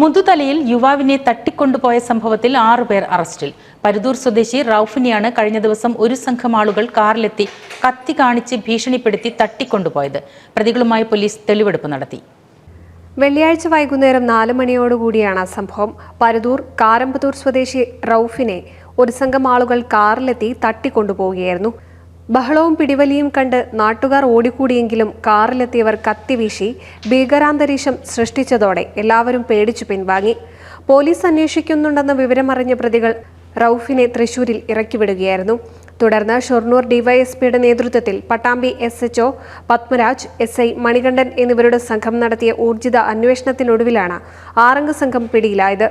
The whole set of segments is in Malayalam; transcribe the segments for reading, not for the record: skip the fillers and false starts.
മുതുതലയിൽ യുവാവിനെ തട്ടിക്കൊണ്ടുപോയ സംഭവത്തിൽ 6 പേർ അറസ്റ്റിൽ. പരുതൂർ സ്വദേശി റൌഫിനെയാണ് കഴിഞ്ഞ ദിവസം ഒരു സംഘം ആളുകൾ കാറിലെത്തി കത്തി കാണിച്ച് ഭീഷണിപ്പെടുത്തി തട്ടിക്കൊണ്ടുപോയത്. പ്രതികളുമായി പോലീസ് തെളിവെടുപ്പ് നടത്തി. വെള്ളിയാഴ്ച വൈകുന്നേരം 4 മണിയോടുകൂടിയാണ് സംഭവം. പരുതൂർ കാരമ്പത്തൂർ സ്വദേശി റൌഫിനെ ഒരു സംഘം ആളുകൾ കാറിലെത്തി തട്ടിക്കൊണ്ടുപോവുകയായിരുന്നു. ബഹളവും പിടിവലിയും കണ്ട് നാട്ടുകാർ ഓടിക്കൂടിയെങ്കിലും കാറിലെത്തിയവർ കത്തിവീശി ഭീകരാന്തരീക്ഷം സൃഷ്ടിച്ചതോടെ എല്ലാവരും പേടിച്ചു പിൻവാങ്ങി. പോലീസ് അന്വേഷിക്കുന്നുണ്ടെന്ന വിവരമറിഞ്ഞ പ്രതികൾ റൌഫിനെ തൃശൂരിൽ ഇറക്കിവിടുകയായിരുന്നു. തുടർന്ന് ഷൊർണൂർ ഡിവൈഎസ്പിയുടെ നേതൃത്വത്തിൽ പട്ടാമ്പി SHO പത്മരാജ്, SI മണികണ്ഠൻ എന്നിവരുടെ സംഘം നടത്തിയ ഊർജിത അന്വേഷണത്തിനൊടുവിലാണ് 6 അംഗ സംഘം പിടിയിലായത്.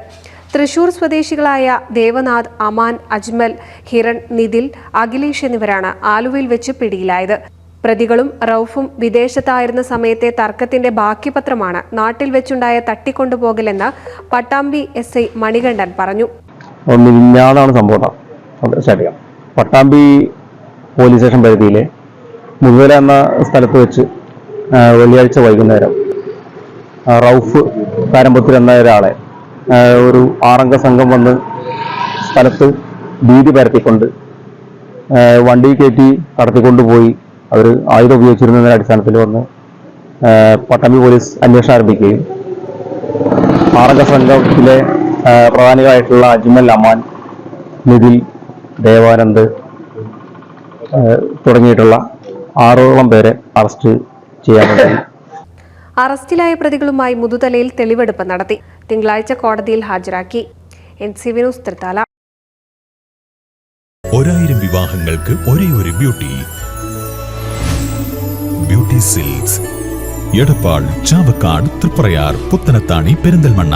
തൃശൂർ സ്വദേശികളായ ദേവനാഥ്, അമാൻ, അജ്മൽ, ഹിരൺ, നിതിൽ, അഖിലേഷ് എന്നിവരാണ് ആലുവയിൽ വെച്ച് പിടിയിലായത്. പ്രതികളും റൌഫും വിദേശത്തായിരുന്ന സമയത്തെ തർക്കത്തിന്റെ ബാക്കിപത്രമാണ് നാട്ടിൽ വെച്ചുണ്ടായ തട്ടിക്കൊണ്ടുപോകലെന്ന് പട്ടാമ്പി SI മണികണ്ഠൻ പറഞ്ഞു. സംഭവം പട്ടാമ്പി പോലീസ് സ്റ്റേഷൻ പരിധിയിലെ മുതുതല എന്ന സ്ഥലത്ത് വെച്ച് വെള്ളിയാഴ്ച വൈകുന്നേരം റൌഫ് കാരമ്പത്തൂർ എന്ന ഒരാളെ ഒരു 6 അംഗ സംഘം വന്ന് സ്ഥലത്ത് ഭീതി പരത്തിക്കൊണ്ട് വണ്ടി കയറ്റി കടത്തിക്കൊണ്ടുപോയി അവർ ആയുധം ഉപയോഗിച്ചിരുന്നതിന്റെ അടിസ്ഥാനത്തിൽ വന്ന് പട്ടാമ്പി പോലീസ് അന്വേഷണം ആരംഭിക്കുകയും 6 അംഗ സംഘത്തിലെ പ്രധാനികളായിട്ടുള്ള അജ്മൽ, അമാൻ, നിതിൽ, ദേവാനന്ദ് തുടങ്ങിയിട്ടുള്ള 6ഓളം പേരെ അറസ്റ്റ് ചെയ്യാൻ. അറസ്റ്റിലായ പ്രതികളുമായി മുതുതലയിൽ തെളിവെടുപ്പ് നടത്തി. തിങ്കളാഴ്ച കോടതിയിൽ ഹാജരാക്കി. NCV news Thrithala. 1000 വിവാഹങ്ങൾക്ക് ഒരേ ഒരു ബ്യൂട്ടി സിൽക്സ്, എടപ്പാൾ, ചാവക്കാട്, തൃപ്രയാർ, പുത്തനത്താണി, പെരിന്തൽമണ്ണ.